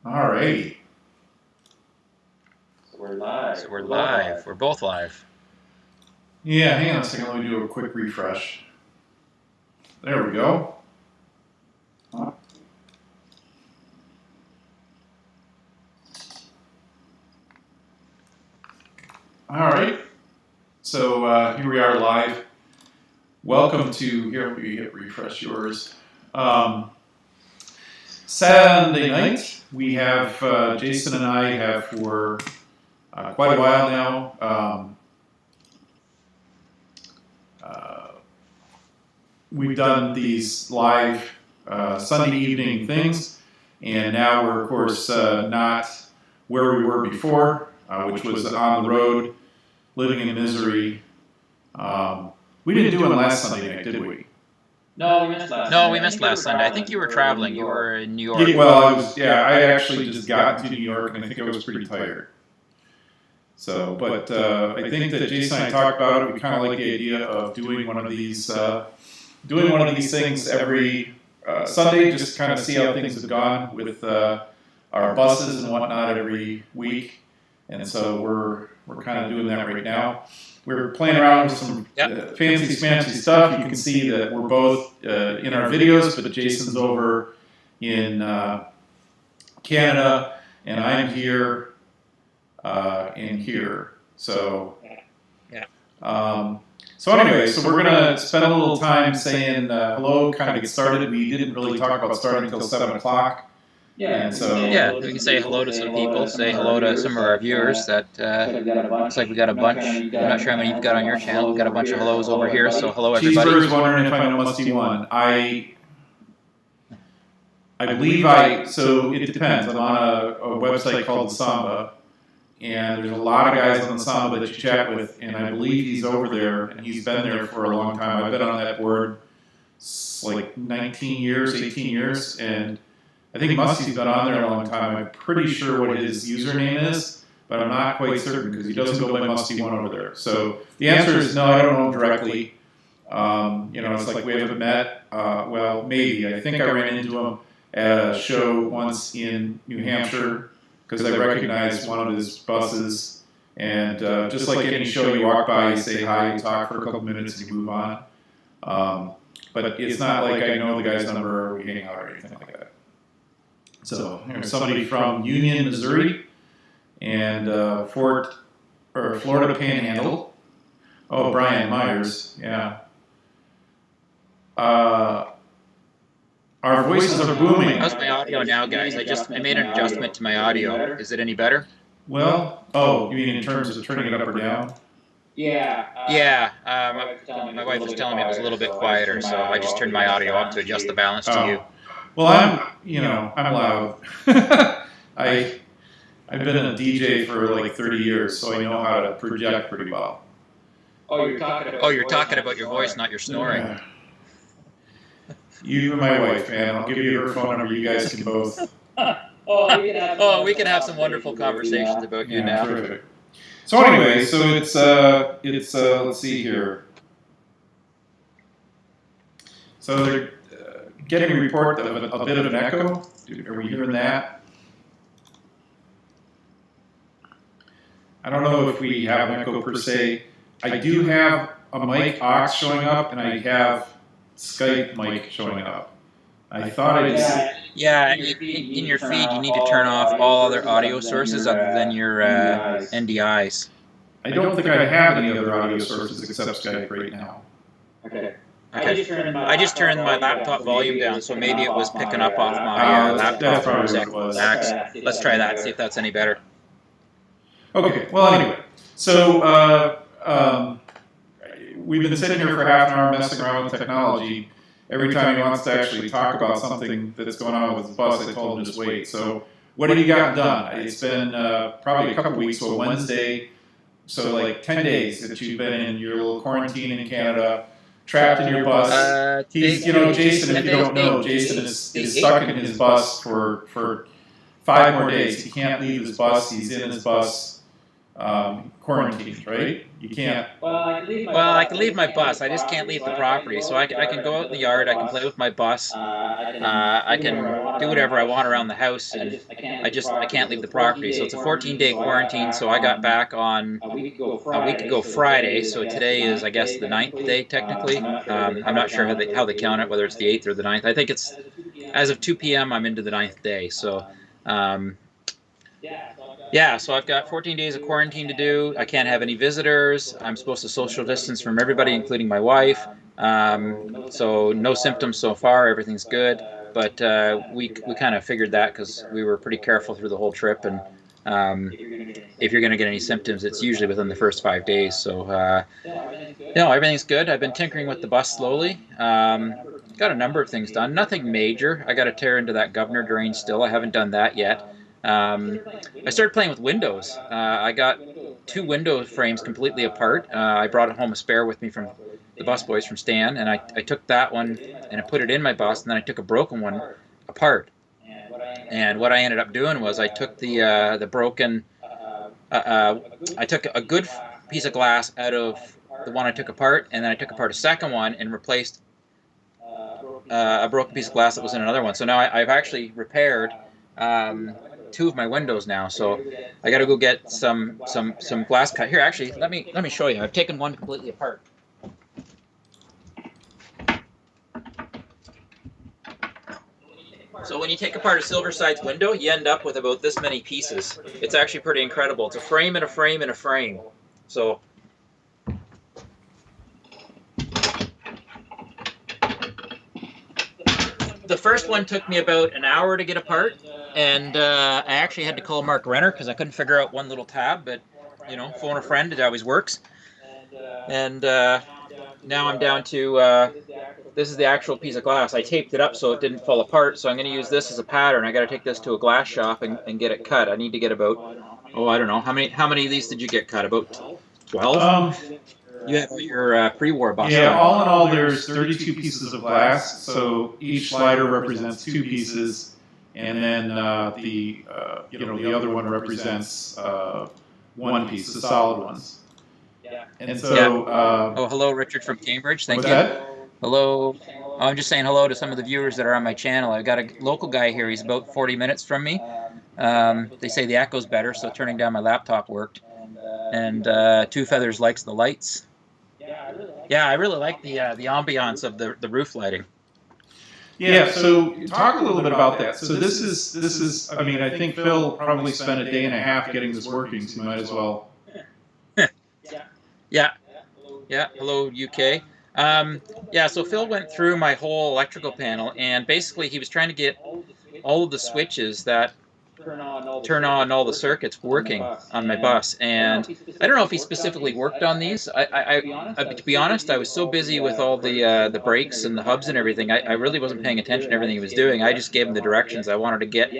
All right. So we're live. So we're live. We're both live. Yeah, hang on a second. Let me do a quick refresh. There we go. All right. So here we are live. Welcome to, here we hit refresh yours. Sunday night, we have, Jason and I have for quite a while now, we've done these live Sunday evening things, and now we're, of course, not where we were before, which was on the road, living in misery. We didn't do it last Sunday night, did we? No, we missed last. No, we missed last Sunday. I think you were traveling. You were in New York. Yeah, well, I actually just got to New York, and I think I was pretty tired. So, but I think that Jason and I talked about it. We kind of like the idea of doing one of these things every Sunday, just kind of see how things have gone with our buses and whatnot every week. And so we're kind of doing that right now. We're playing around with some fancy stuff. You can see that we're both in our videos, but Jason's over in Canada, and I'm here in here. So, so anyway, so we're gonna spend a little time saying hello, kind of get started. We didn't really talk about starting until 7 o'clock. Yeah, and so we can say hello to some people. Say hello to some of our viewers. That looks like we got a bunch. I'm not sure how many you've got on your channel. We've got a bunch of hellos over here. So hello, everybody. Cheeseburger's wondering if I know Musty One. I believe so it depends. I'm on a website called Samba, and there's a lot of guys on the Samba that you chat with, and I believe he's over there, and he's been there for a long time. I've been on that board like 19 years, 18 years, and I think Musty's been on there a long time. I'm pretty sure what his username is, but I'm not quite certain because he doesn't go by Musty One over there. So the answer is no, I don't know him directly. It's like we haven't met. Well, maybe. I think I ran into him at a show once in New Hampshire because I recognized one of his buses. And just like any show you walk by, you say hi, you talk for a couple minutes, and you move on. But it's not like I know the guy's number or we hang out or anything like that. So here's somebody from Union, Missouri, and Florida Panhandle. Oh, Brian Myers, yeah. Our voices are booming. How's my audio now, guys? I made an adjustment to my audio. Is it any better? Well, you mean in terms of turning it up or down? Yeah. My wife was telling me it was a little bit quieter, so I just turned my audio up to adjust the balance to you. Well, I'm loud. I've been a DJ for like 30 years, so I know how to project pretty well. You're talking about your voice, not your snoring. Yeah. You and my wife, man. I'll give you her phone number. You guys can both. We can have some wonderful conversations about you now. Terrific. So anyway, so it's let's see here. So they're getting a report of a bit of an echo. Are we hearing that? I don't know if we have an echo per se. I do have a mic aux showing up, and I have Skype mic showing up. I thought I just... Yeah, in your feed, you need to turn off all other audio sources other than your NDIs. I don't think I have any other audio sources except Skype right now. Okay. I just turned my laptop volume down, so maybe it was picking up off my laptop for a second. Let's try that, see if that's any better. Okay, well, anyway. So, we've been sitting here for half an hour messing around with technology. Every time he wants to actually talk about something that's going on with his bus, I told him just wait. So what have you gotten done? It's been probably a couple weeks, so Wednesday, so like 10 days that you've been in your little quarantine in Canada, trapped in your bus. Jason, if you don't know, Jason is stuck in his bus for 5 more days. He can't leave his bus. He's in his bus. quarantined, right? You can't. Well, I can leave my bus. I just can't leave the property. So I can go out in the yard. I can play with my bus. I can do whatever I want around the house, and I can't leave the property. So it's a 14-day quarantine. So I got back on a week ago Friday. So today is, I guess, the 9th day technically. I'm not sure how they count it, whether it's the 8th or the 9th. I think it's as of 2 p.m. I'm into the 9th day. So. Yeah, so I've got 14 days of quarantine to do. I can't have any visitors. I'm supposed to social distance from everybody, including my wife. So no symptoms so far. Everything's good. But we kind of figured that because we were pretty careful through the whole trip. And if you're going to get any symptoms, it's usually within the first 5 days. So everything's good. I've been tinkering with the bus slowly. Got a number of things done. Nothing major. I got to tear into that governor drain still. I haven't done that yet. I started playing with windows. I got 2 window frames completely apart. I brought home a spare with me from the bus boys from Stan, and I took that one and I put it in my bus, and then I took a broken one apart. And what I ended up doing was I took the broken, I took a good piece of glass out of the one I took apart, and then I took apart a second one and replaced a broken piece of glass that was in another one. So now I've actually repaired 2 of my windows now, so I got to go get some glass cut. Here, actually, let me show you. I've taken one completely apart. So when you take apart a Silverside's window, you end up with about this many pieces. It's actually pretty incredible. It's a frame and a frame and a frame. So the first one took me about an hour to get apart, and I actually had to call Mark Renner because I couldn't figure out one little tab, but, phone a friend, it always works. And now I'm down to, this is the actual piece of glass. I taped it up so it didn't fall apart, so I'm going to use this as a pattern. I got to take this to a glass shop and get it cut. I need to get about, I don't know, how many of these did you get cut? About 12? You have your pre-war bus. Yeah, all in all, there's 32 pieces of glass. So each slider represents 2 pieces, and then the other one represents 1 piece, the solid ones. And so. Hello, Richard from Cambridge. Thank you. That? Hello. I'm just saying hello to some of the viewers that are on my channel. I've got a local guy here. He's about 40 minutes from me. They say the echo's better, so turning down my laptop worked. And Two Feathers likes the lights. Yeah, I really like the ambiance of the roof lighting. Yeah, so talk a little bit about that. So this is. I mean, I think Phil probably spent a day and a half getting this working, so you might as well. Yeah. Hello, UK. So Phil went through my whole electrical panel, and basically he was trying to get all of the switches that turn on all the circuits working on my bus. And I don't know if he specifically worked on these. To be honest, I was so busy with all the brakes and the hubs and everything, I really wasn't paying attention to everything he was doing. I just gave him the directions. I wanted to get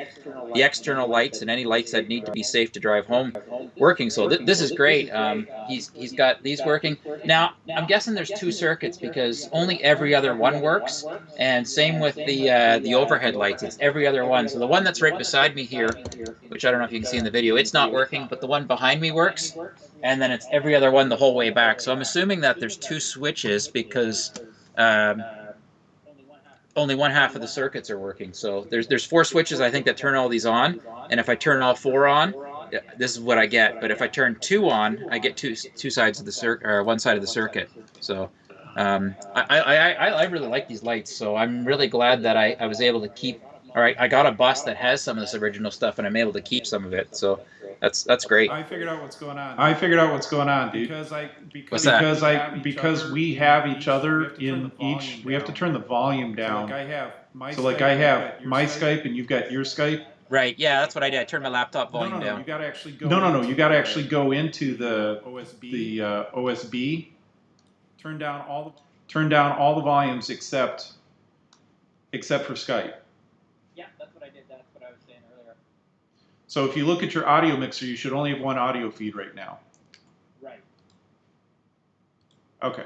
the external lights and any lights that need to be safe to drive home working. So this is great. He's got these working. Now, I'm guessing there's 2 circuits because only every other one works. And same with the overhead lights. It's every other one. So the one that's right beside me here, which I don't know if you can see in the video, it's not working, but the one behind me works, and then it's every other one the whole way back. So I'm assuming that there's 2 switches because only one half of the circuits are working. So there's 4 switches, I think, that turn all these on, and if I turn all 4 on, this is what I get. But if I turn 2 on, I get two sides of the circuit, or one side of the circuit. So I really like these lights, so I'm really glad that I was able to keep. All right, I got a bus that has some of this original stuff, and I'm able to keep some of it. So that's great. I figured out what's going on. Dude. Because we have each other in each. We have to turn the volume down. So like I have my Skype and you've got your Skype. Right. Yeah, that's what I did. I turned my laptop volume down. You got to actually go. No. You got to actually go into the OSB. Turn down all the volumes except for Skype. Yeah, that's what I did. That's what I was saying earlier. So if you look at your audio mixer, you should only have one audio feed right now. Right. Okay.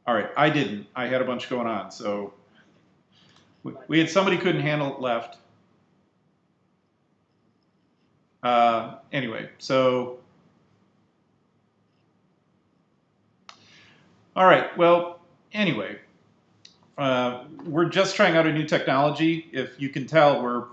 All right. I didn't. I had a bunch going on. So we had somebody couldn't handle it left. Anyway, so All right. Well, anyway, we're just trying out a new technology. If you can tell,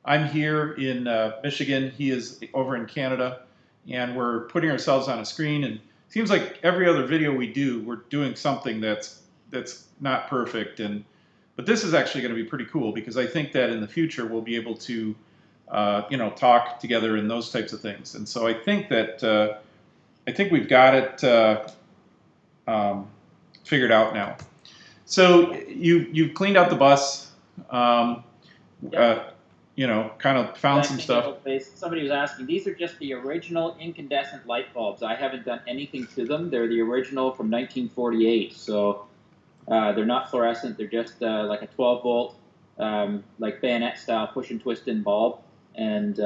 I'm here in Michigan. He is over in Canada, and we're putting ourselves on a screen. And it seems like every other video we do, we're doing something that's not perfect. But this is actually going to be pretty cool because I think that in the future we'll be able to, talk together and those types of things. And so I think that we've got it figured out now. So you've cleaned out the bus. Kind of found some stuff. Somebody was asking, these are just the original incandescent light bulbs. I haven't done anything to them. They're the original from 1948. So they're not fluorescent. They're just like a 12 volt, like bayonet style push and twist in bulb. And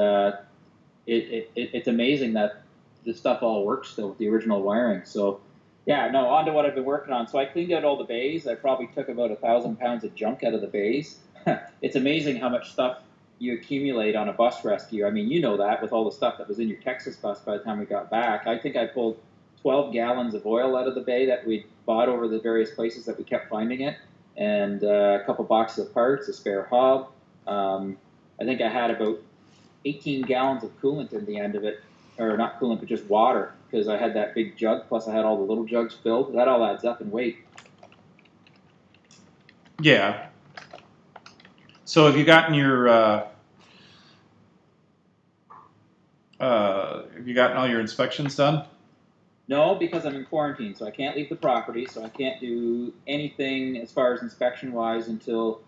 it's amazing that this stuff all works still with the original wiring. So yeah, no, on to what I've been working on. So I cleaned out all the bays. I probably took about 1,000 pounds of junk out of the bays. It's amazing how much stuff you accumulate on a bus rescue. I mean, you know that with all the stuff that was in your Texas bus by the time we got back. I think I pulled 12 gallons of oil out of the bay that we bought over the various places that we kept finding it, and a couple boxes of parts, a spare hub. I think I had about 18 gallons of coolant in the end of it, or not coolant, but just water, because I had that big jug, plus I had all the little jugs filled. That all adds up in weight. Yeah. So have you gotten your have you gotten all your inspections done? No, because I'm in quarantine, so I can't leave the property, so I can't do anything as far as inspection-wise until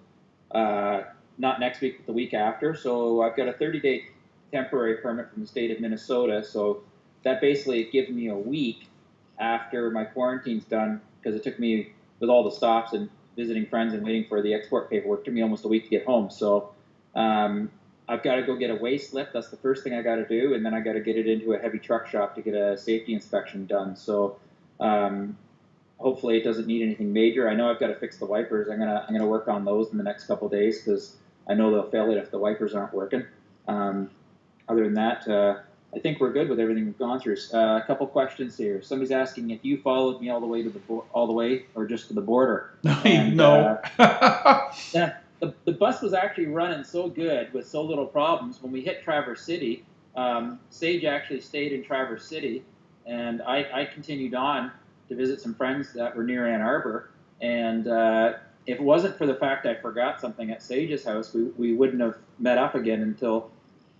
not next week, but the week after. So I've got a 30-day temporary permit from the state of Minnesota, so that basically gives me a week after my quarantine's done, because it took me, with all the stops and visiting friends and waiting for the export paperwork, it took me almost a week to get home. So I've got to go get a waste slip. That's the first thing I got to do, and then I got to get it into a heavy truck shop to get a safety inspection done. So hopefully it doesn't need anything major. I know I've got to fix the wipers. I'm gonna work on those in the next couple of days because I know they'll fail it if the wipers aren't working. Other than that, I think we're good with everything we've gone through. A couple questions here. Somebody's asking if you followed me all the way to or just to the border. And, no. Yeah. The bus was actually running so good with so little problems. When we hit Traverse City, Sage actually stayed in Traverse City, and I continued on to visit some friends that were near Ann Arbor. And if it wasn't for the fact I forgot something at Sage's house, we wouldn't have met up again until...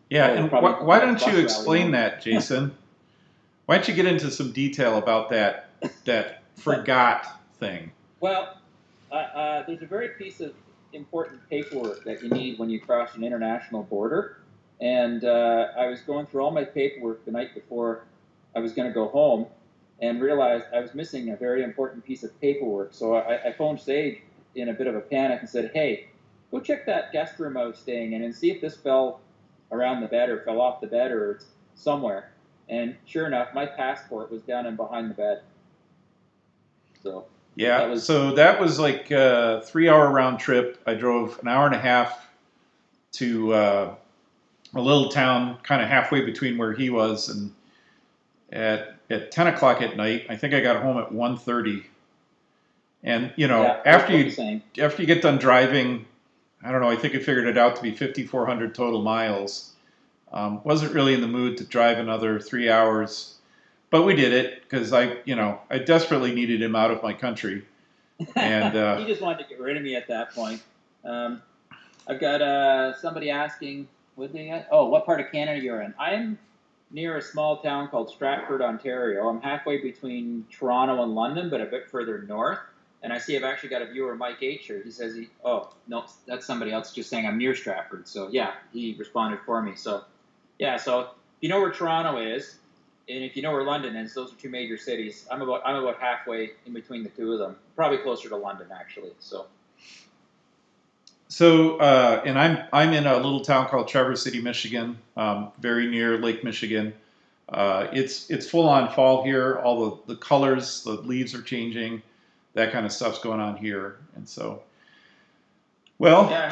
Yeah, and why don't you explain that, Jason? Why don't you get into some detail about that forgot thing? Well, there's a very piece of important paperwork that you need when you cross an international border. And I was going through all my paperwork the night before I was going to go home and realized I was missing a very important piece of paperwork. So I phoned Sage in a bit of a panic and said, hey, go check that guest room I was staying in and see if this fell around the bed or fell off the bed or it's somewhere. And sure enough, my passport was down and behind the bed. So... Yeah, so that was like a 3-hour round trip. I drove an hour and a half to a little town kind of halfway between where he was, and at 10 o'clock at night, I think I got home at 1:30. And, after you get done driving, I don't know, I think I figured it out to be 5,400 total miles. Wasn't really in the mood to drive another 3 hours. But we did it because I desperately needed him out of my country, and he just wanted to get rid of me at that point. I've got somebody asking, what part of Canada you're in? I'm near a small town called Stratford, Ontario. I'm halfway between Toronto and London, but a bit further north. And I see I've actually got a viewer, Mike H. He says no, that's somebody else just saying I'm near Stratford. So yeah, he responded for me. So yeah, so if you know where Toronto is. And if you know where London is, those are two major cities. I'm about halfway in between the two of them, probably closer to London actually. So and I'm in a little town called Traverse City, Michigan, very near Lake Michigan. It's full on fall here. All the colors, the leaves are changing, that kind of stuff's going on here, and so. Well. Yeah,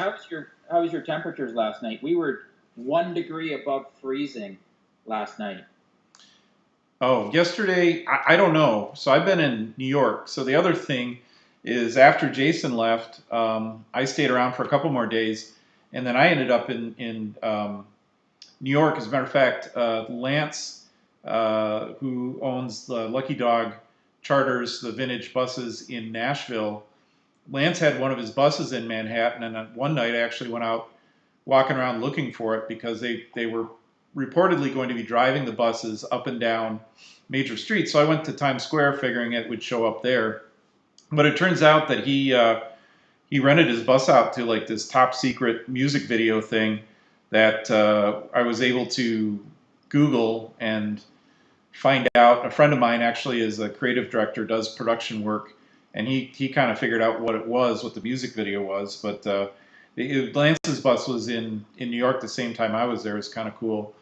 how was your temperatures last night? We were 1 degree above freezing last night. Oh, yesterday, I don't know. So I've been in New York. So the other thing is after Jason left, I stayed around for a couple more days, and then I ended up in New York. As a matter of fact, Lance, who owns the Lucky Dog, charters the vintage buses in Nashville. Lance had one of his buses in Manhattan, and one night I actually went out walking around looking for it because they were reportedly going to be driving the buses up and down major streets. So I went to Times Square figuring it would show up there. But it turns out that he rented his bus out to like this top secret music video thing that I was able to Google and find out. A friend of mine actually is a creative director, does production work, and he kind of figured out what it was, what the music video was. But Lance's bus was in New York the same time I was there. It was kind of cool.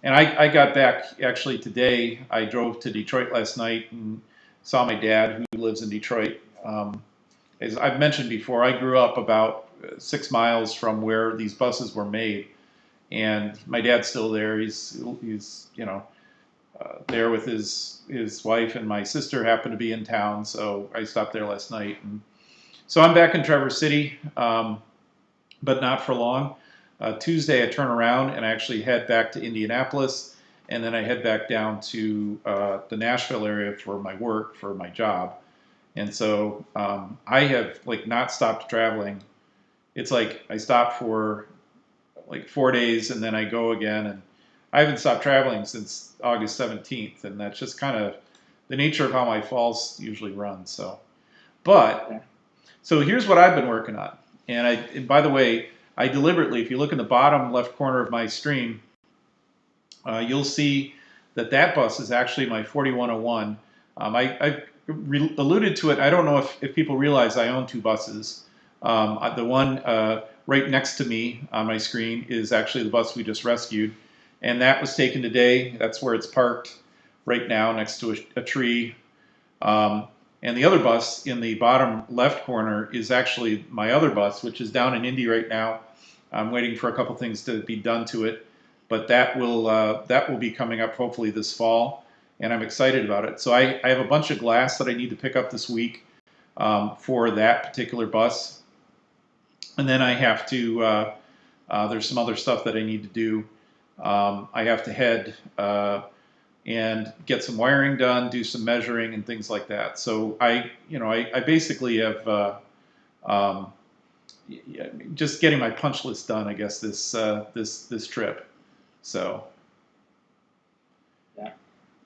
And I got back actually today. I drove to Detroit last night and saw my dad, who lives in Detroit. As I've mentioned before, I grew up about 6 miles from where these buses were made, and my dad's still there. He's there with his wife, and my sister happened to be in town, so I stopped there last night. And so I'm back in Traverse City, but not for long. Tuesday I turn around and I actually head back to Indianapolis, and then I head back down to the Nashville area for my work, for my job. And so I have like not stopped traveling. It's like I stop for like 4 days and then I go again, and I haven't stopped traveling since August 17th, and that's just kind of the nature of how my falls usually run. So, but so here's what I've been working on, and by the way, I deliberately, if you look in the bottom left corner of my stream, you'll see that that bus is actually my 4101. I've alluded to it. I don't know if people realize I own two buses. The one right next to me on my screen is actually the bus we just rescued, and that was taken today. That's where it's parked right now next to a tree. And the other bus in the bottom left corner is actually my other bus, which is down in Indy right now. I'm waiting for a couple things to be done to it, but that will be coming up hopefully this fall, and I'm excited about it. So I have a bunch of glass that I need to pick up this week for that particular bus, and then I have to. There's some other stuff that I need to do. I have to head and get some wiring done, do some measuring and things like that. So I basically have just getting my punch list done, I guess, this trip. So Yeah,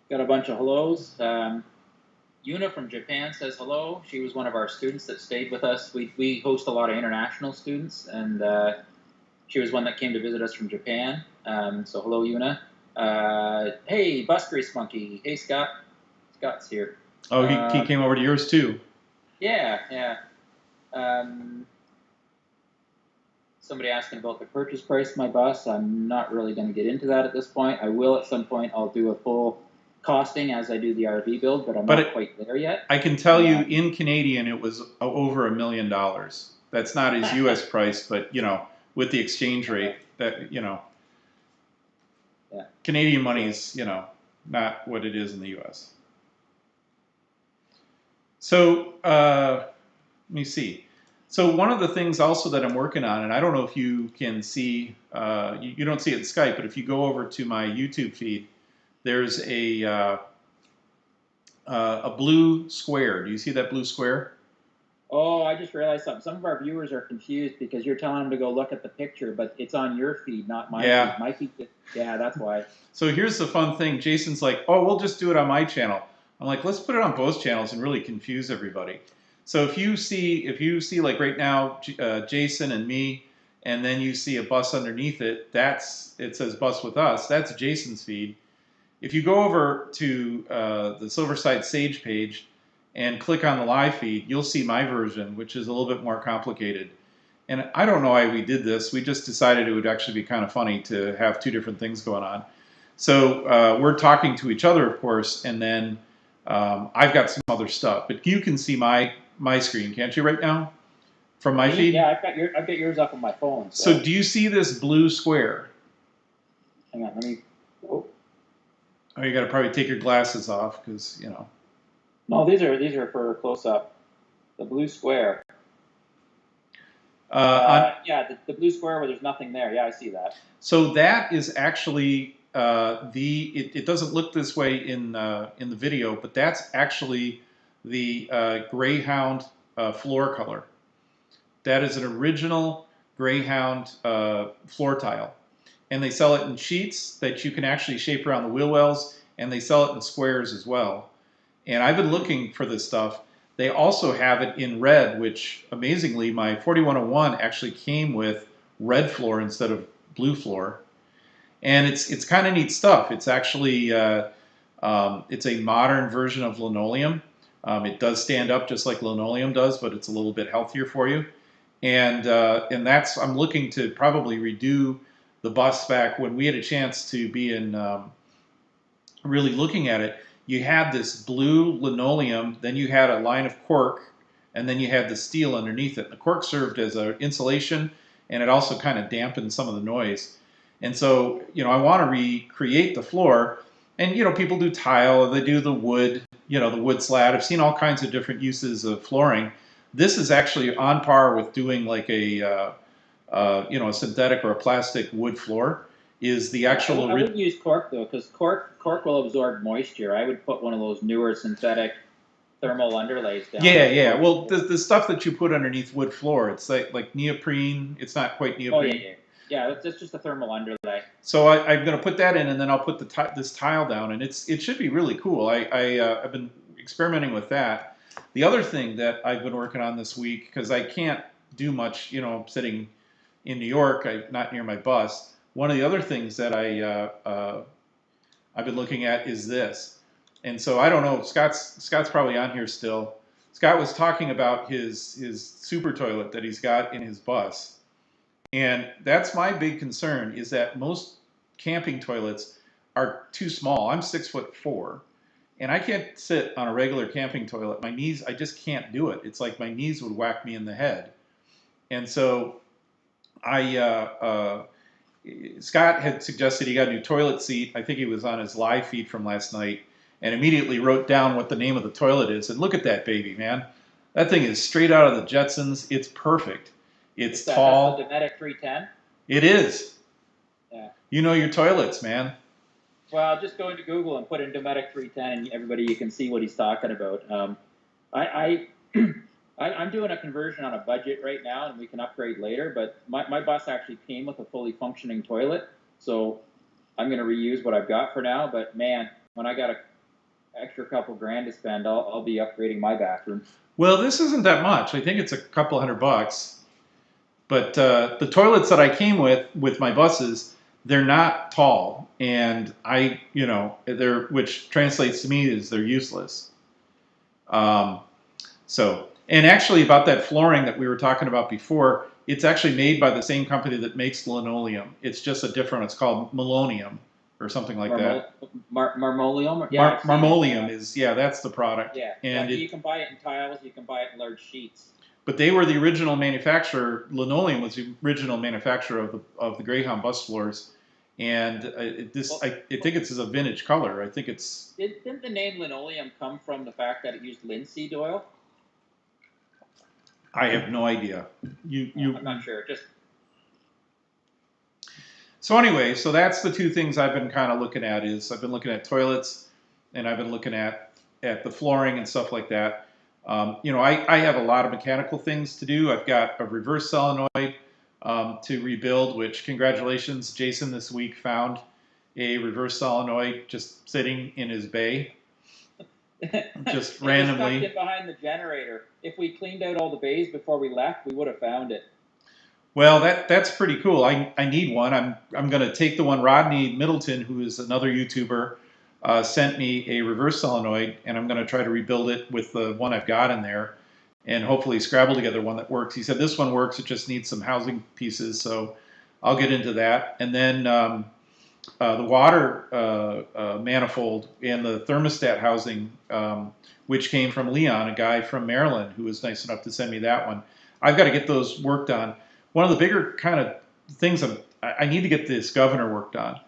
got a bunch of hellos. Yuna from Japan says hello. She was one of our students that stayed with us. We host a lot of international students, and she was one that came to visit us from Japan. So hello, Yuna. Hey, Bus Grease Monkey. Hey, Scott. Scott's here. oh, he came over to yours too. Yeah. Somebody asking about the purchase price of my bus. I'm not really going to get into that at this point. I will at some point. I'll do a full costing as I do the RV build, but I'm not quite there yet. I can tell you in Canadian it was over $1 million. That's not his U.S. price, but with the exchange rate, that Canadian money's not what it is in the U.S. So let me see. So one of the things also that I'm working on, and I don't know if you can see, you don't see it in Skype, but if you go over to my YouTube feed, there's a blue square. Do you see that blue square? Oh, I just realized something. Some of our viewers are confused because you're telling them to go look at the picture, but it's on your feed, not my feed. My feed, that's why. So here's the fun thing. Jason's like, oh, we'll just do it on my channel. I'm like, let's put it on both channels and really confuse everybody. So if you see like right now, Jason and me, and then you see a bus underneath it, it says bus with us. That's Jason's feed. If you go over to the Silverside Sage page and click on the live feed, you'll see my version, which is a little bit more complicated. And I don't know why we did this. We just decided it would actually be kind of funny to have two different things going on. So we're talking to each other, of course, and then I've got some other stuff. But you can see my screen, can't you, right now? From my feed? Yeah, I've got yours up on my phone. So do you see this blue square? Hang on, let me. Oh. Oh, you got to probably take your glasses off because, you know. No, these are for close up. The blue square. Yeah, the blue square where there's nothing there. Yeah, I see that. So that is actually it doesn't look this way in the video, but that's actually the Greyhound floor color. That is an original Greyhound floor tile, and they sell it in sheets that you can actually shape around the wheel wells, and they sell it in squares as well. And I've been looking for this stuff. They also have it in red, which amazingly, my 4101 actually came with red floor instead of blue floor, and it's kind of neat stuff. It's actually it's a modern version of linoleum. It does stand up just like linoleum does, but it's a little bit healthier for you. And that's I'm looking to probably redo the bus back when we had a chance to be in really looking at it. You had this blue linoleum, then you had a line of cork, and then you had the steel underneath it. The cork served as an insulation, and it also kind of dampened some of the noise. And so, I want to recreate the floor. And, people do tile, they do the wood, the wood slat. I've seen all kinds of different uses of flooring. This is actually on par with doing like a synthetic or a plastic wood floor. Is the actual. I wouldn't use cork though, because cork will absorb moisture. I would put one of those newer synthetic thermal underlays down. Yeah. Well, the stuff that you put underneath wood floor, it's like neoprene. It's not quite neoprene. Oh yeah. That's just a thermal underlay. So I'm going to put that in, and then I'll put this tile down, and it should be really cool. I've been experimenting with that. The other thing that I've been working on this week, because I can't do much, sitting in New York, not near my bus. One of the other things that I've been looking at is this. And so I don't know, Scott's probably on here still. Scott was talking about his super toilet that he's got in his bus. And that's my big concern, is that most camping toilets are too small. I'm 6'4", and I can't sit on a regular camping toilet. My knees, I just can't do it. It's like my knees would whack me in the head. And so Scott had suggested he got a new toilet seat. I think he was on his live feed from last night, and immediately wrote down what the name of the toilet is. And look at that baby, man. That thing is straight out of the Jetsons. It's perfect. It's tall. That's the Dometic 310? It is. Yeah. You know your toilets, man. Well, just go into Google and put in Dometic 310, and everybody, you can see what he's talking about. I'm doing a conversion on a budget right now, and we can upgrade later, but my bus actually came with a fully functioning toilet, so I'm going to reuse what I've got for now. But man, when I got an extra couple grand to spend, I'll be upgrading my bathroom. Well, this isn't that much. I think it's a couple $100. But the toilets that I came with my buses, they're not tall, and which translates to me is they're useless. And actually about that flooring that we were talking about before, it's actually made by the same company that makes linoleum. It's just it's called Malonium or something like that. Marmoleum? Yeah, Marmoleum is, that's the product. Yeah, and you can buy it in tiles, you can buy it in large sheets. But they were the original manufacturer. Linoleum was the original manufacturer of the Greyhound bus floors. And I think it's a vintage color. I think it's... Didn't the name linoleum come from the fact that it used linseed oil? I have no idea. I'm not sure. So anyway, so that's the two things I've been kind of looking at. I've been looking at toilets, and I've been looking at the flooring and stuff like that. I have a lot of mechanical things to do. I've got a reverse solenoid to rebuild, which, congratulations, Jason this week found a reverse solenoid just sitting in his bay. Just randomly. Stuck it behind the generator. If we cleaned out all the bays before we left, we would have found it. Well, that's pretty cool. I need one. I'm going to take the one Rodney Middleton, who is another YouTuber, sent me a reverse solenoid, and I'm going to try to rebuild it with the one I've got in there, and hopefully scrabble together one that works. He said this one works. It just needs some housing pieces, so I'll get into that. And then the water manifold and the thermostat housing, which came from Leon, a guy from Maryland, who was nice enough to send me that one. I've got to get those worked on. One of the bigger kind of things I need to get this governor worked on.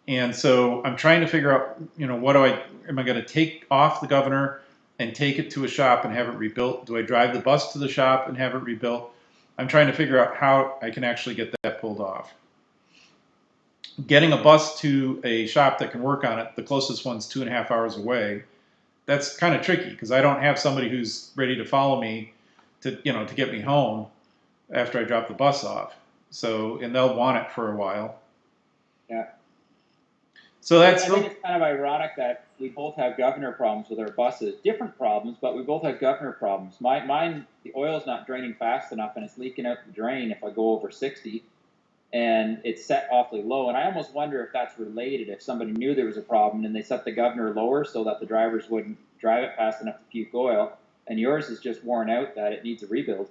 And so I'm trying to figure out, am I going to take off the governor and take it to a shop and have it rebuilt? Do I drive the bus to the shop and have it rebuilt? I'm trying to figure out how I can actually get that pulled off. Getting a bus to a shop that can work on it, the closest one's 2.5 hours away. That's kind of tricky because I don't have somebody who's ready to follow me to get me home after I drop the bus off. So, and they'll want it for a while. Yeah. So I that's think it's kind of ironic that we both have governor problems with our buses. Different problems, but we both have governor problems. Mine, the oil's not draining fast enough, and it's leaking out the drain if I go over 60, and it's set awfully low. And I almost wonder if that's related. If somebody knew there was a problem and they set the governor lower so that the drivers wouldn't drive it fast enough to puke oil, and yours is just worn out that it needs a rebuild.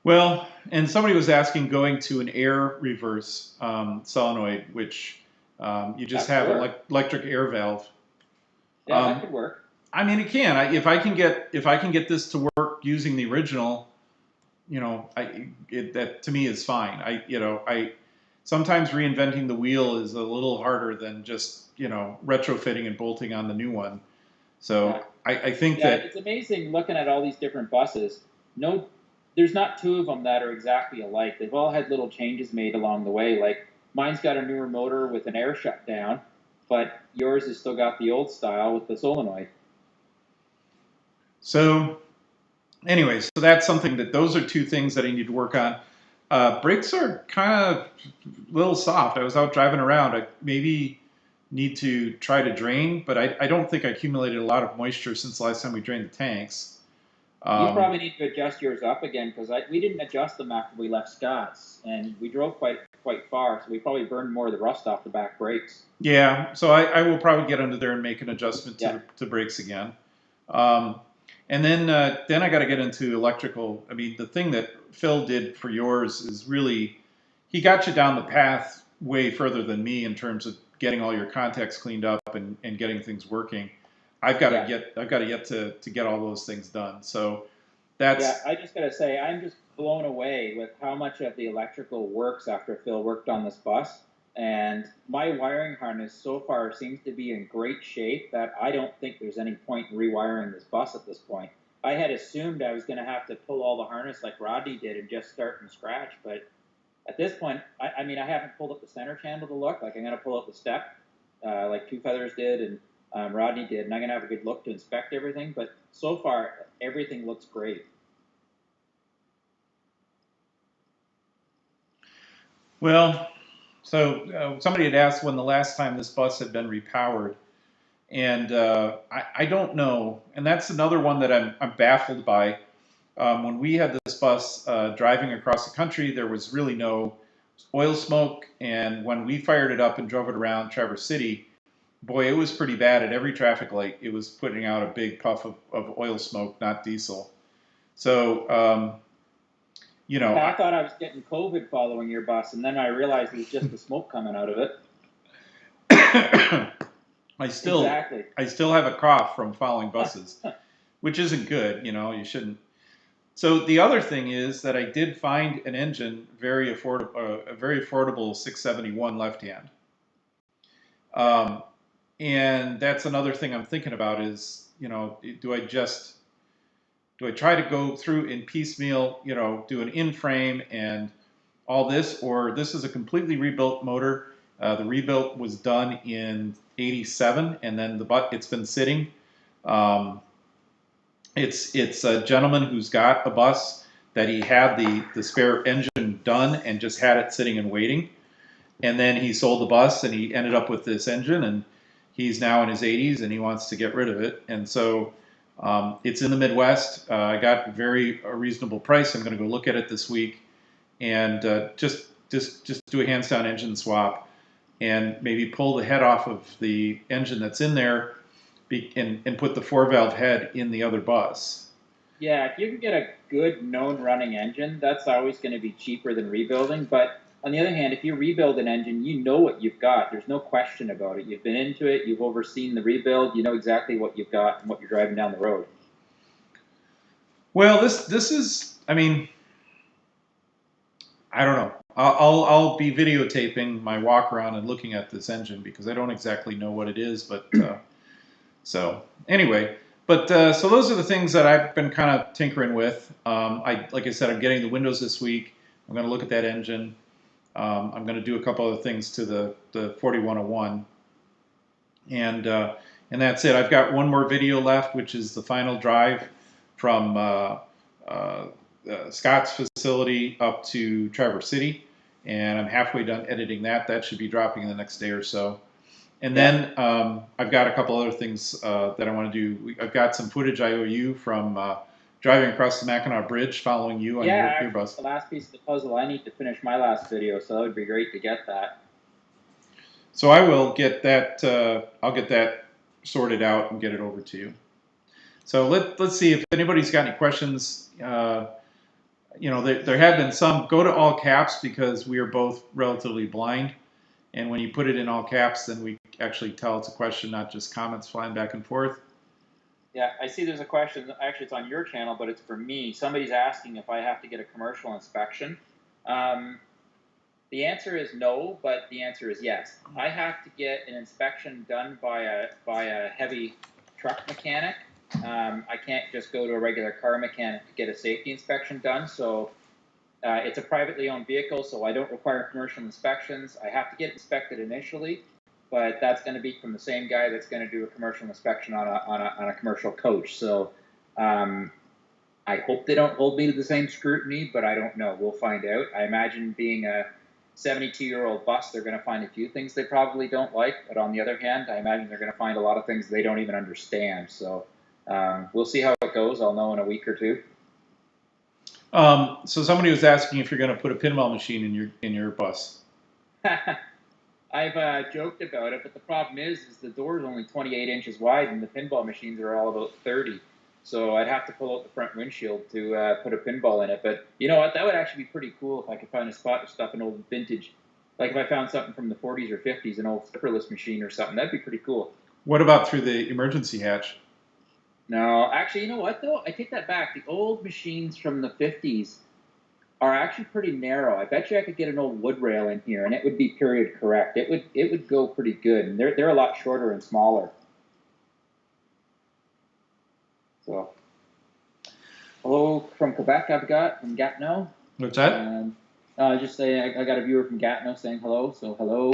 Well, and somebody was asking going to an air reverse solenoid, which you just That have could an work. electric air valve. Yeah, that could work. I mean, it can. If I can get this to work using the original, that to me is fine. I sometimes reinventing the wheel is a little harder than just retrofitting and bolting on the new one. So Yeah. I think Yeah, that it's amazing looking at all these different buses. No, there's not two of them that are exactly alike. They've all had little changes made along the way. Like mine's got a newer motor with an air shutdown, but yours has still got the old style with the solenoid. so. Anyways, so that's something those are two things that I need to work on. Brakes are kind of a little soft. I was out driving around. I maybe need to try to drain, but I don't think I accumulated a lot of moisture since the last time we drained the tanks. You probably need to adjust yours up again because we didn't adjust them after we left Scott's, and we drove quite far, so we probably burned more of the rust off the back brakes. Yeah, so I will probably get under there and make an adjustment Yeah. to brakes again. Um, and then I got to get into electrical. I mean, the thing that Phil did for yours is really, he got you down the path way further than me in terms of getting all your contacts cleaned up and getting things working. I've got to yet to get all those things done. So that's Yeah, I just gotta say, I'm just blown away with how much of the electrical works after Phil worked on this bus. And my wiring harness so far seems to be in great shape that I don't think there's any point in rewiring this bus at this point. I had assumed I was gonna have to pull all the harness like Rodney did and just start from scratch, but at this point, I mean, I haven't pulled up the center channel to look. Like I'm gonna pull up the step, like Two Feathers did and Rodney did, and I'm gonna have a good look to inspect everything. But so far, everything looks great. well. So somebody had asked when the last time this bus had been repowered, and I don't know. And that's another one that I'm baffled by. When we had this bus driving across the country, there was really no oil smoke. And when we fired it up and drove it around Traverse City, boy, it was pretty bad. At every traffic light, it was putting out a big puff of oil smoke, not diesel. So, Yeah, I thought I was getting COVID following your bus, and then I realized it was just the smoke coming out of it. Exactly. I still have a cough from following buses, which isn't good. You shouldn't. So the other thing is that I did find an engine very affordable, a very affordable 671 left hand. And that's another thing I'm thinking about is, do I try to go through in piecemeal, do an in-frame and all this, or this is a completely rebuilt motor. The rebuilt was done in '87, and then it's been sitting. Um, it's a gentleman who's got a bus that he had the spare engine done and just had it sitting and waiting. And then he sold the bus and he ended up with this engine, and he's now in his 80s and he wants to get rid of it. And so it's in the Midwest. I got a reasonable price. I'm going to go look at it this week and just do a hands down engine swap and maybe pull the head off of the engine that's in there and put the 4-valve head in the other bus. Yeah, if you can get a good known running engine, that's always going to be cheaper than rebuilding. But on the other hand, if you rebuild an engine, you know what you've got. There's no question about it. You've been into it. You've overseen the rebuild. You know exactly what you've got and what you're driving down the road. Well, this is, I mean, I don't know. I'll be videotaping my walk around and looking at this engine because I don't exactly know what it is, but so anyway. But so those are the things that I've been kind of tinkering with. Like I said, I'm getting the windows this week. I'm going to look at that engine. I'm going to do a couple other things to the 4101, and that's it. I've got one more video left, which is the final drive from Scott's facility up to Traverse City, and I'm halfway done editing that. That should be dropping in the next day or so. And then I've got a couple other things that I want to do. I've got some footage I owe you from driving across the Mackinac Bridge, following you on your bus. The last piece of the puzzle. I need to finish my last video, so that would be great to get that. So I will get that. I'll get that sorted out and get it over to you. So let's see if anybody's got any questions. You know, there have been some. Go to all caps because we are both relatively blind. And when you put it in all caps, then we actually tell it's a question, not just comments flying back and forth. Yeah, I see there's a question. Actually, it's on your channel, but it's for me. Somebody's asking if I have to get a commercial inspection. The answer is no, but the answer is yes. I have to get an inspection done by a heavy truck mechanic. I can't just go to a regular car mechanic to get a safety inspection done. So it's a privately owned vehicle, so I don't require commercial inspections. I have to get inspected initially, but that's going to be from the same guy that's going to do a commercial inspection on a commercial coach. So I hope they don't hold me to the same scrutiny, but I don't know. We'll find out. I imagine being a 72-year-old bus, they're going to find a few things they probably don't like, but on the other hand, I imagine they're going to find a lot of things they don't even understand. So we'll see how it goes. I'll know in a week or two. So somebody was asking if you're going to put a pinball machine in your bus. I've joked about it, but the problem is the door is only 28 inches wide, and the pinball machines are all about 30. So I'd have to pull out the front windshield to put a pinball in it. But you know what? That would actually be pretty cool if I could find a spot to stuff an old vintage. Like if I found something from the 40s or 50s, an old flipperless machine or something, that'd be pretty cool. What about through the emergency hatch? No, actually, you know what though? I take that back. The old machines from the 50s are actually pretty narrow. I bet you I could get an old wood rail in here, and it would be period correct. It would go pretty good, and they're a lot shorter and smaller. So, hello from Quebec. I've got from Gatineau. What's that? Just saying, I got a viewer from Gatineau saying hello. So hello.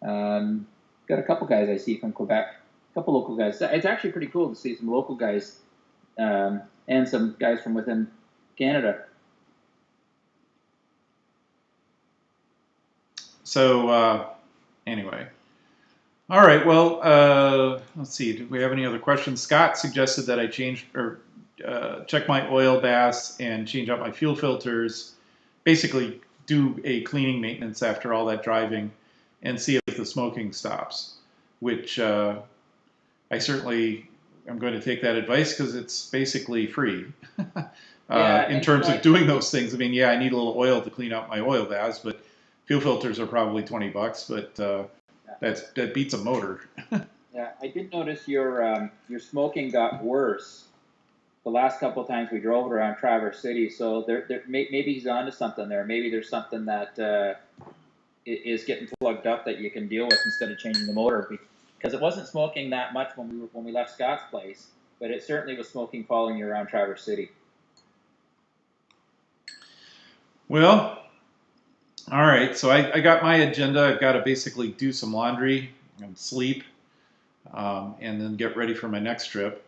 Got a couple guys I see from Quebec. A couple local guys. It's actually pretty cool to see some local guys and some guys from within Canada. So anyway, all right. Well, let's see. Do we have any other questions? Scott suggested that I change or check my oil baths and change out my fuel filters. Basically, do a cleaning maintenance after all that driving, and see if the smoking stops. Which I certainly am going to take that advice because it's basically free in terms of doing those things. I mean, yeah, I need a little oil to clean out my oil baths, but fuel filters are probably $20, but that beats a motor. Yeah, I did notice your smoking got worse the last couple of times we drove around Traverse City. So maybe he's onto something there. Maybe there's something that is getting plugged up that you can deal with instead of changing the motor. Because it wasn't smoking that much when we left Scott's place, but it certainly was smoking following you around Traverse City. Well. All right, so I got my agenda. I've got to basically do some laundry and sleep, and then get ready for my next trip.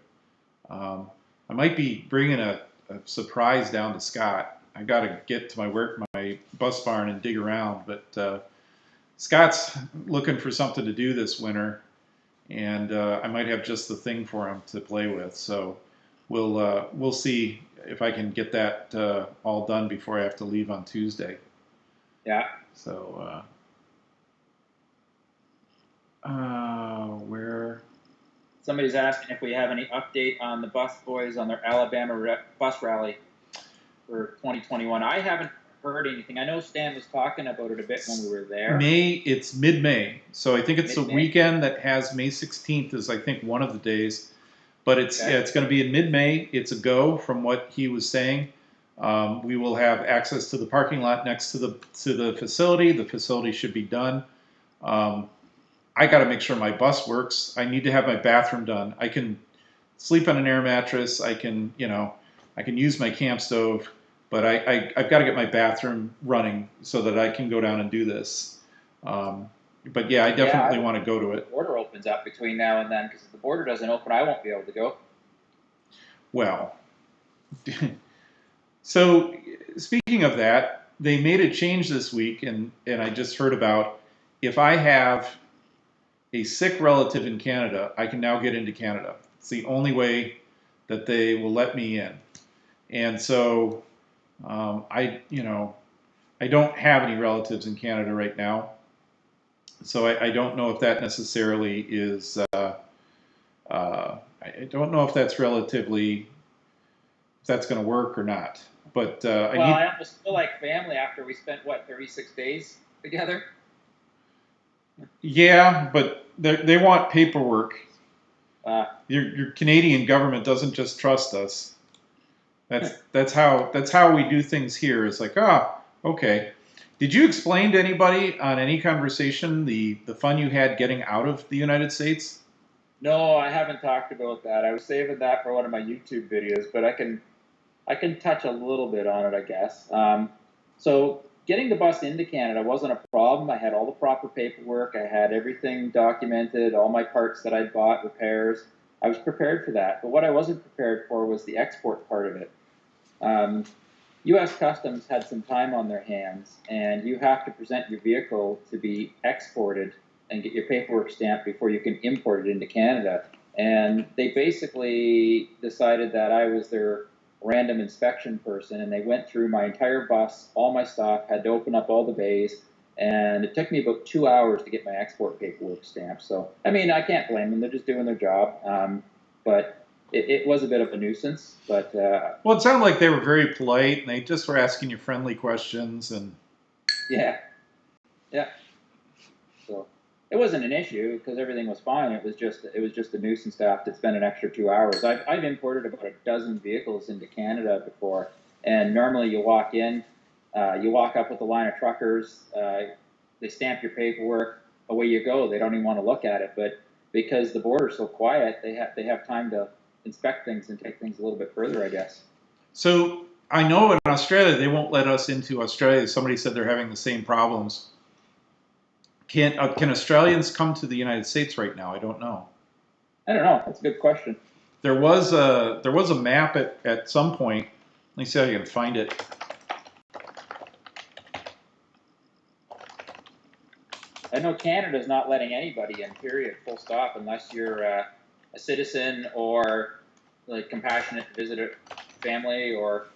I might be bringing a surprise down to Scott. I got to get to my bus barn and dig around, but Scott's looking for something to do this winter, and I might have just the thing for him to play with. So we'll see if I can get that all done before I have to leave on Tuesday. Yeah. So, where? Somebody's asking if we have any update on the bus boys on their Alabama bus rally for 2021. I haven't heard anything. I know Stan was talking about it a bit when we were there. It's mid-May. So I think it's the weekend that has May 16th is, I think, one of the days. But it's going to be in mid-May. It's a go from what he was saying. We will have access to the parking lot next to the facility. The facility should be done. I got to make sure my bus works. I need to have my bathroom done. I can sleep on an air mattress. I can use my camp stove, but I've got to get my bathroom running so that I can go down and do this. But yeah, I definitely want to go to it. The border opens up between now and then, because if the border doesn't open, I won't be able to go. Well, so speaking of that, they made a change this week, and I just heard about if I have a sick relative in Canada, I can now get into Canada. It's the only way that they will let me in. And so I don't have any relatives in Canada right now. So I don't know if that necessarily is, I don't know if that's if that's going to work or not. But I almost feel like family after we spent, 36 days together? Yeah, but they want paperwork. Your Canadian government doesn't just trust us. That's how we do things here. It's like, okay. Did you explain to anybody on any conversation the fun you had getting out of the United States? No, I haven't talked about that. I was saving that for one of my YouTube videos, but I can touch a little bit on it, I guess. So getting the bus into Canada wasn't a problem. I had all the proper paperwork. I had everything documented, all my parts that I'd bought, repairs. I was prepared for that. But what I wasn't prepared for was the export part of it. U.S. Customs had some time on their hands, and you have to present your vehicle to be exported and get your paperwork stamped before you can import it into Canada. And they basically decided that I was their random inspection person, and they went through my entire bus, all my stuff, had to open up all the bays, and it took me about 2 hours to get my export paperwork stamped. So, I mean, I can't blame them. They're just doing their job. But it was a bit of a nuisance. But well, it sounded like they were very polite, and they just were asking you friendly questions. And yeah. So it wasn't an issue because everything was fine. It was just a nuisance to have to spend an extra 2 hours. I've imported about a dozen vehicles into Canada before, and normally you walk in, you walk up with a line of truckers, they stamp your paperwork, away you go. They don't even want to look at it, but because the border's so quiet, they have time to inspect things and take things a little bit further, I guess. So I know in Australia they won't let us into Australia. Somebody said they're having the same problems. Can Australians come to the United States right now? I don't know. I don't know. That's a good question. There was a map at some point. Let me see how you can find it. I know Canada's not letting anybody in, period, full stop, unless you're a citizen or like compassionate visitor family or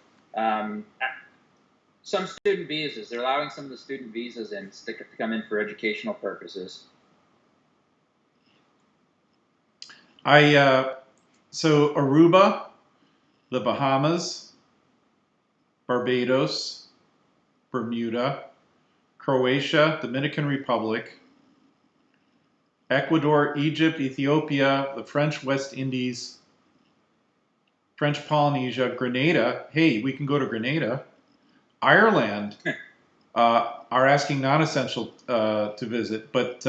some student visas. They're allowing some of the student visas in to come in for educational purposes. So Aruba, the Bahamas, Barbados, Bermuda, Croatia, Dominican Republic, Ecuador, Egypt, Ethiopia, the French West Indies, French Polynesia, Grenada. Hey, we can go to Grenada. Ireland are asking non-essential to visit, but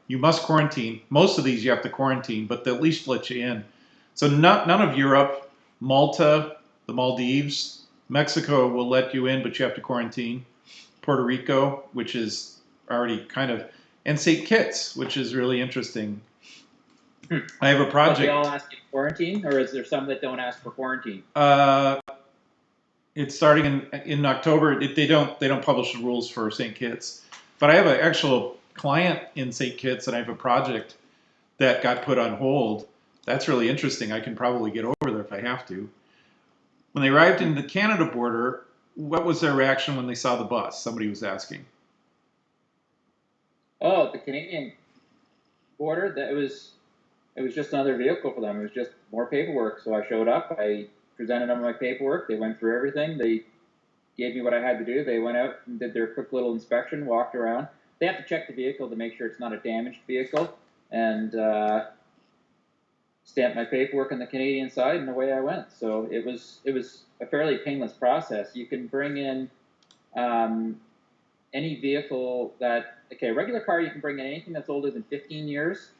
you must quarantine. Most of these you have to quarantine, but they'll at least let you in. So none of Europe, Malta, the Maldives, Mexico will let you in, but you have to quarantine. Puerto Rico, which is already kind of, and St. Kitts, which is really interesting. I have a project. But they all ask you to quarantine, or is there some that don't ask for quarantine? It's starting in October. They don't publish the rules for St. Kitts, but I have an actual client in St. Kitts, and I have a project that got put on hold. That's really interesting. I can probably get over there if I have to. When they arrived in the Canada border, what was their reaction when they saw the bus? Somebody was asking. Oh, the Canadian border. It was just another vehicle for them. It was just more paperwork. So I showed up. I presented them my paperwork. They went through everything. They gave me what I had to do. They went out and did their quick little inspection, walked around. They have to check the vehicle to make sure it's not a damaged vehicle. And stamped my paperwork on the Canadian side, and away I went. So it was a fairly painless process. You can bring in any vehicle that, okay, a regular car, you can bring in anything that's older than 15 years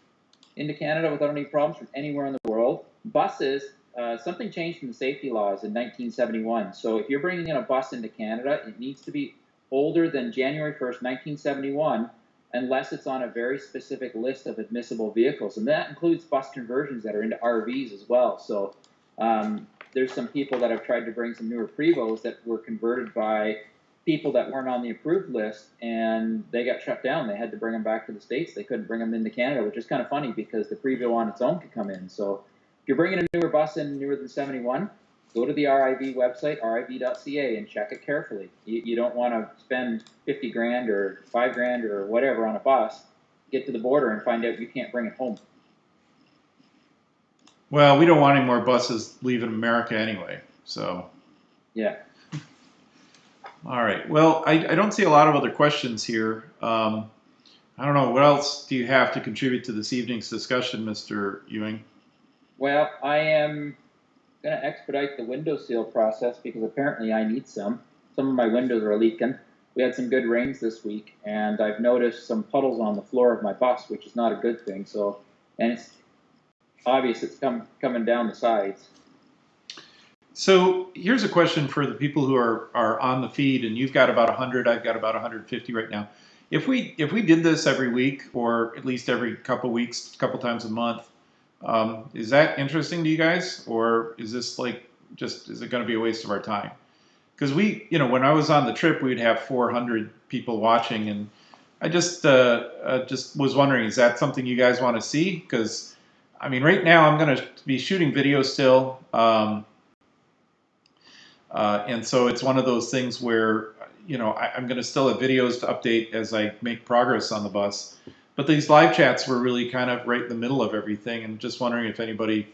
into Canada without any problems from anywhere in the world. Buses, something changed in the safety laws in 1971. So if you're bringing in a bus into Canada, it needs to be older than January 1st, 1971, unless it's on a very specific list of admissible vehicles. And that includes bus conversions that are into RVs as well. So there's some people that have tried to bring some newer Prevos that were converted by people that weren't on the approved list, and they got shut down. They had to bring them back to the States. They couldn't bring them into Canada, which is kind of funny because the Prevo on its own could come in. So if you're bringing a newer bus in newer than 71, go to the RIV website, riv.ca, and check it carefully. You don't want to spend 50 grand or 5 grand or whatever on a bus, get to the border and find out you can't bring it home. Well, we don't want any more buses leaving America anyway, so. Yeah. All right. Well, I don't see a lot of other questions here. I don't know. What else do you have to contribute to this evening's discussion, Mr. Ewing? Well, I am going to expedite the window seal process because apparently I need some. Some of my windows are leaking. We had some good rains this week, and I've noticed some puddles on the floor of my bus, which is not a good thing. So, and it's obvious it's coming down the sides. So here's a question for the people who are on the feed, and you've got about 100, I've got about 150 right now. If we did this every week, or at least every couple weeks, couple times a month, is that interesting to you guys, or is this like is it going to be a waste of our time? Because when I was on the trip, we'd have 400 people watching, and I just was wondering, is that something you guys want to see? Because I mean, right now I'm going to be shooting video still. And so it's one of those things where, I'm going to still have videos to update as I make progress on the bus. But these live chats were really kind of right in the middle of everything, and just wondering if anybody,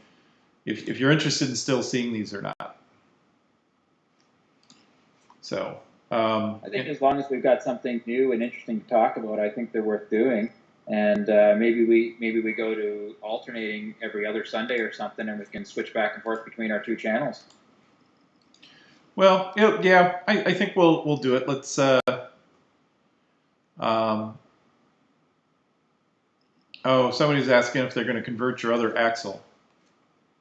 if you're interested in still seeing these or not. So I think as long as we've got something new and interesting to talk about, I think they're worth doing. And maybe we go to alternating every other Sunday or something, and we can switch back and forth between our two channels. Well, yeah, I think we'll do it. Let's. Oh, somebody's asking if they're going to convert your other axle.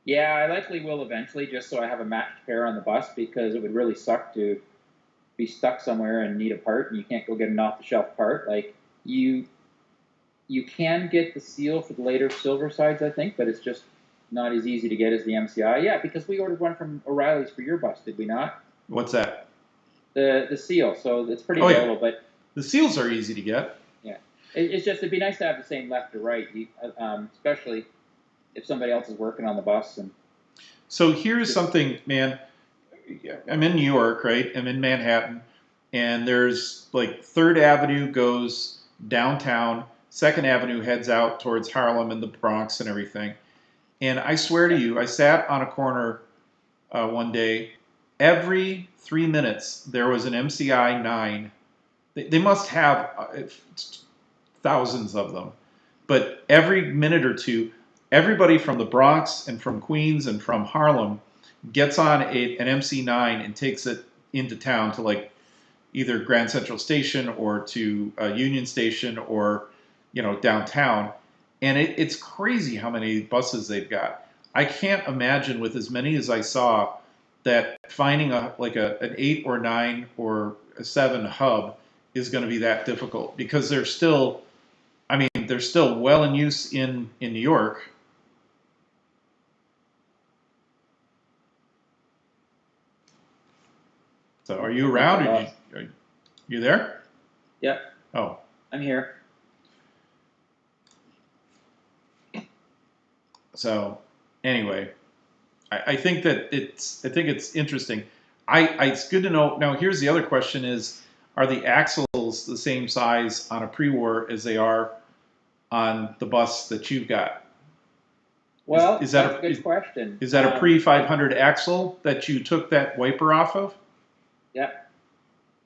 Yeah, I likely will eventually, just so I have a matched pair on the bus, because it would really suck to be stuck somewhere and need a part, and you can't go get an off-the-shelf part. Like you can get the seal for the later Silversides, I think, but it's just not as easy to get as the MCI. Yeah, because we ordered one from O'Reilly's for your bus, did we not? What's that? The seal. So it's pretty available, but the seals are easy to get. Yeah, it's just it'd be nice to have the same left or right, especially if somebody else is working on the bus. And so here's something, man. I'm in New York, right? I'm in Manhattan, and there's like 3rd Avenue goes downtown, 2nd Avenue heads out towards Harlem and the Bronx and everything. And I swear to you, I sat on a corner one day. Every 3 minutes, there was an MCI 9. They must have thousands of them. But every minute or two, everybody from the Bronx and from Queens and from Harlem gets on an MC9 and takes it into town to like either Grand Central Station or to Union Station or downtown. And it's crazy how many buses they've got. I can't imagine with as many as I saw that finding an 8 or 9 or a 7 hub is going to be that difficult, because they're still well in use in New York. So are you around? Are you there? Yep. Oh. I'm here. So anyway, I think that it's interesting. It's good to know. Now here's the other question: are the axles the same size on a pre-war as they are on the bus that you've got? Well, that's a good question. Is that a pre-500 axle that you took that wiper off of? Yeah.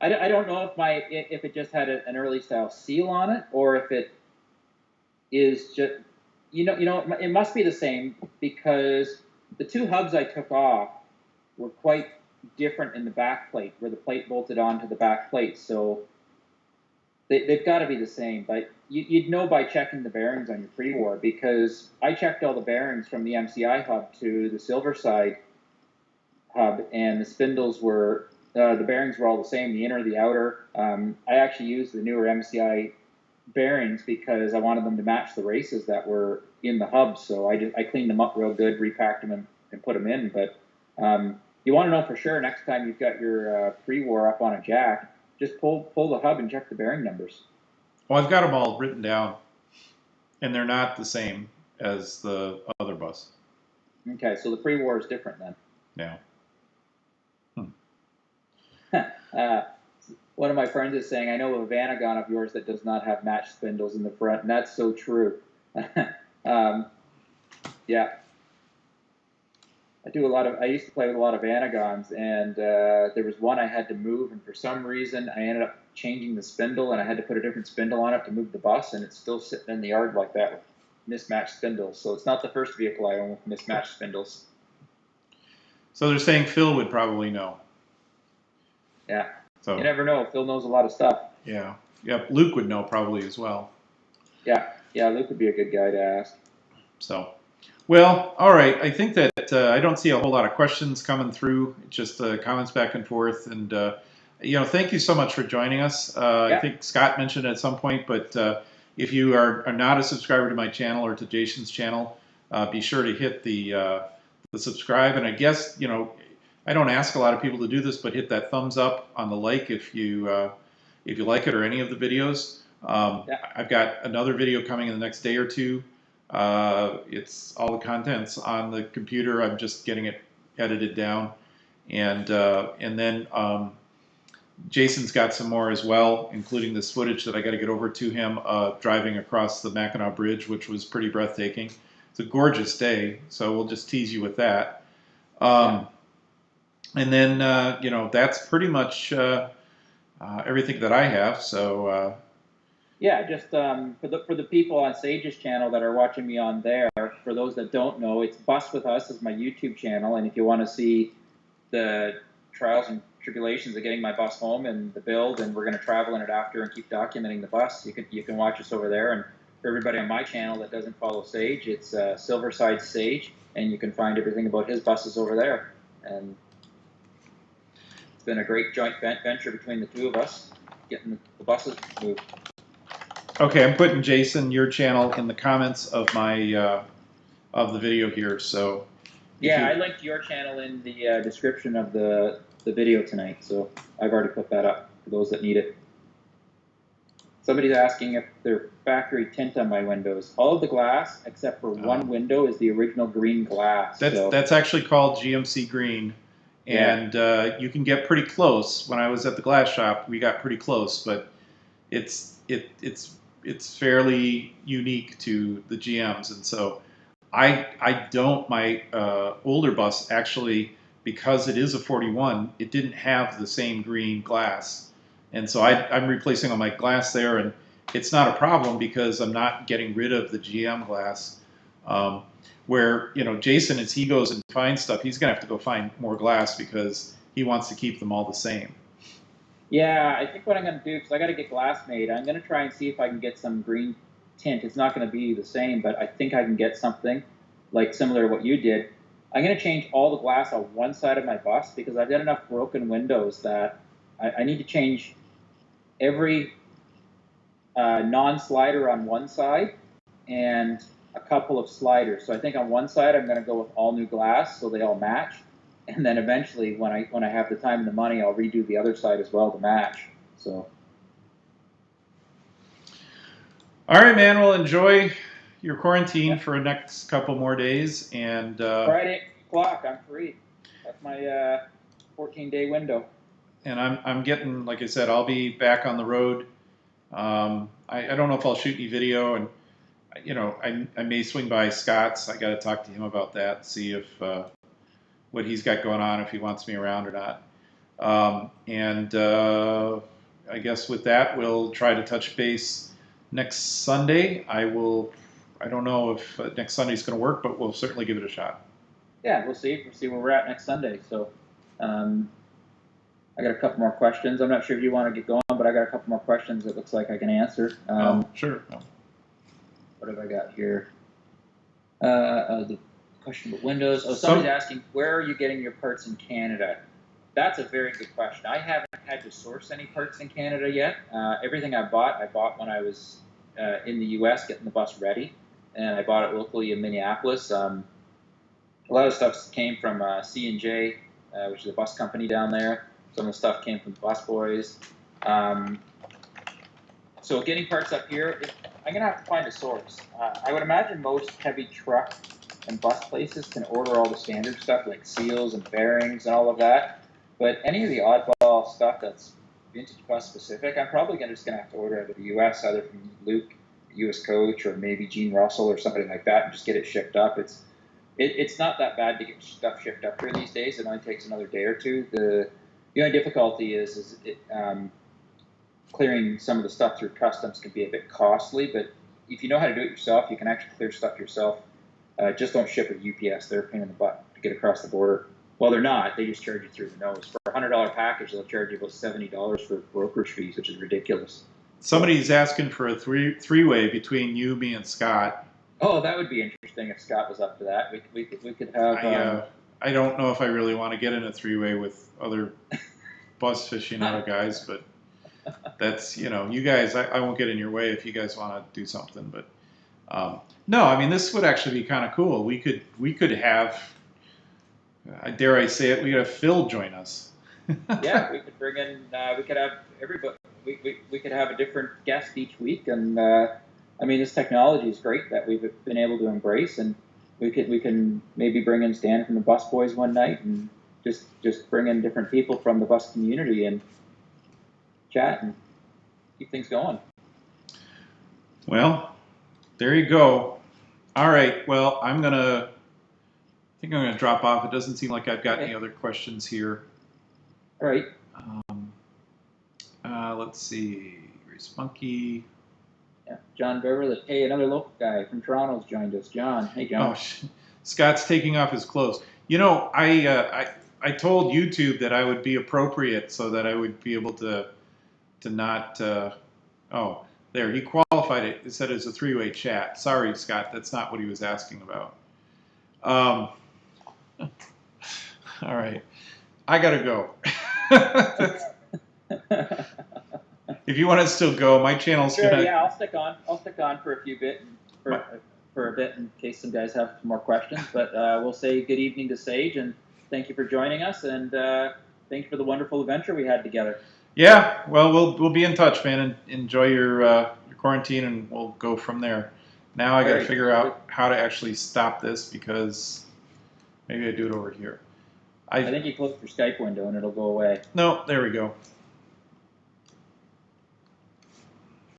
I don't know if it just had an early style seal on it, or if it is just it must be the same because the two hubs I took off were quite different in the back plate, where the plate bolted onto the back plate. So they've got to be the same. But you'd know by checking the bearings on your pre-war, because I checked all the bearings from the MCI hub to the Silverside hub, and the spindles were the bearings were all the same, the inner, the outer. I actually used the newer MCI bearings because I wanted them to match the races that were in the hub. So I cleaned them up real good, repacked them, and put them in. But you want to know for sure next time you've got your pre-war up on a jack, just pull the hub and check the bearing numbers. Well, I've got them all written down, and they're not the same as the other bus. Okay, so the pre-war is different then. Yeah. One of my friends is saying, I know of a Vanagon of yours that does not have matched spindles in the front, and that's so true. Yeah. I used to play with a lot of Vanagons, and there was one I had to move, and for some reason I ended up changing the spindle, and I had to put a different spindle on it to move the bus, and it's still sitting in the yard like that with mismatched spindles. So it's not the first vehicle I own with mismatched spindles. So they're saying Phil would probably know. Yeah. So you never know. Phil knows a lot of stuff. Yeah. Yep. Luke would know probably as well. Yeah. Luke would be a good guy to ask. So, well, all right. I think that I don't see a whole lot of questions coming through. Just comments back and forth. And thank you so much for joining us. I think Scott mentioned at some point, but if you are not a subscriber to my channel or to Jason's channel, be sure to hit the subscribe. And I guess I don't ask a lot of people to do this, but hit that thumbs up on the like if you like it or any of the videos. I've got another video coming in the next day or two. It's all the contents on the computer. I'm just getting it edited down, and then Jason's got some more as well, including this footage that I got to get over to him driving across the Mackinac Bridge, which was pretty breathtaking. It's a gorgeous day, so we'll just tease you with that. And then, that's pretty much everything that I have. So, just for the people on Sage's channel that are watching me on there, for those that don't know, it's Bus With Us is my YouTube channel. And if you want to see the trials and tribulations of getting my bus home and the build, and we're going to travel in it after and keep documenting the bus, you can watch us over there. And for everybody on my channel that doesn't follow Sage, it's Silverside Sage, and you can find everything about his buses over there. And it's been a great joint venture between the two of us, getting the buses moved. Okay, I'm putting Jason, your channel, in the comments of my of the video here. So I linked your channel in the description of the video tonight, so I've already put that up for those that need it. Somebody's asking if they're factory tint on my windows. All of the glass, except for one window, is the original green glass. That's actually called GMC green, and you can get pretty close. When I was at the glass shop, we got pretty close, but it's fairly unique to the GMs, and so I don't. My older bus actually, because it is a 41, it didn't have the same green glass, and so I'm replacing all my glass there, and it's not a problem because I'm not getting rid of the GM glass. Where Jason, as he goes and finds stuff, he's gonna have to go find more glass because he wants to keep them all the same. Yeah, I think what I'm going to do, because I got to get glass made, I'm going to try and see if I can get some green tint. It's not going to be the same, but I think I can get something like similar to what you did. I'm going to change all the glass on one side of my bus because I've got enough broken windows that I need to change every non-slider on one side and a couple of sliders. So I think on one side I'm going to go with all new glass so they all match. And then eventually, when I have the time and the money, I'll redo the other side as well to match. So. All right, man. Well, enjoy your quarantine for the next couple more days. And Friday 8 o'clock, I'm free. That's my 14-day window. And I'm getting, like I said, I'll be back on the road. I don't know if I'll shoot any video, and I may swing by Scott's. I got to talk to him about that, see if what he's got going on, if he wants me around or not. I guess with that, we'll try to touch base next Sunday. I will I don't know if next Sunday's going to work, but we'll certainly give it a shot. Yeah, we'll see. We'll see where we're at next Sunday. So, I got a couple more questions. I'm not sure if you want to get going, but I got a couple more questions that looks like I can answer. Sure. What have I got here? The question about windows. Oh, somebody's asking, where are you getting your parts in Canada? That's a very good question. I haven't had to source any parts in Canada yet. Everything I bought when I was in the U.S. getting the bus ready, and I bought it locally in Minneapolis. A lot of stuff came from C&J, which is a bus company down there. Some of the stuff came from the bus boys. So getting parts up here, I'm going to have to find a source. I would imagine most heavy truck and bus places can order all the standard stuff like seals and bearings and all of that. But any of the oddball stuff that's vintage bus specific, I'm probably just going to have to order out of the U.S., either from Luke, U.S. Coach, or maybe Gene Russell or somebody like that, and just get it shipped up. It's not that bad to get stuff shipped up here these days. It only takes another day or two. The only difficulty is clearing some of the stuff through customs can be a bit costly, but if you know how to do it yourself, you can actually clear stuff yourself. Just don't ship with UPS. They're a pain in the butt to get across the border. Well, they're not. They just charge you through the nose. For a $100 package, they'll charge you about $70 for brokerage fees, which is ridiculous. Somebody's asking for a three-way between you, me, and Scott. Oh, that would be interesting if Scott was up to that. We could have. I don't know if I really want to get in a three-way with other bus aficionado guys, but that's, you guys, I won't get in your way if you guys want to do something, but no, I mean, this would actually be kind of cool. We could have, dare I say it, we could have Phil join us. Yeah, we could bring in, we could have everybody, we could have a different guest each week, and I mean, this technology is great that we've been able to embrace, and we can maybe bring in Stan from the Bus Boys one night, and just bring in different people from the bus community and chat and keep things going. Well, there you go. All right. Well, I think I'm gonna drop off. It doesn't seem like I've got any other questions here. All right. Let's see. Race Monkey. Yeah, John Beverly. Hey, another local guy from Toronto's joined us. John. Hey, John. Oh, Scott's taking off his clothes. I told YouTube that I would be appropriate so that I would be able to not. Oh, there. He qualified it. It said it's a three-way chat. Sorry, Scott. That's not what he was asking about. All right. I gotta go. If you want to still go, my channel's gonna. Yeah, I'll stick on. I'll stick on for a bit in case some guys have some more questions. But we'll say good evening to Sage, and thank you for joining us, and thank you for the wonderful adventure we had together. Yeah, well, we'll be in touch, man, and enjoy your quarantine, and we'll go from there. Now I got to figure out how to actually stop this, because maybe I do it over here. I think you close your Skype window and it'll go away. No, there we go.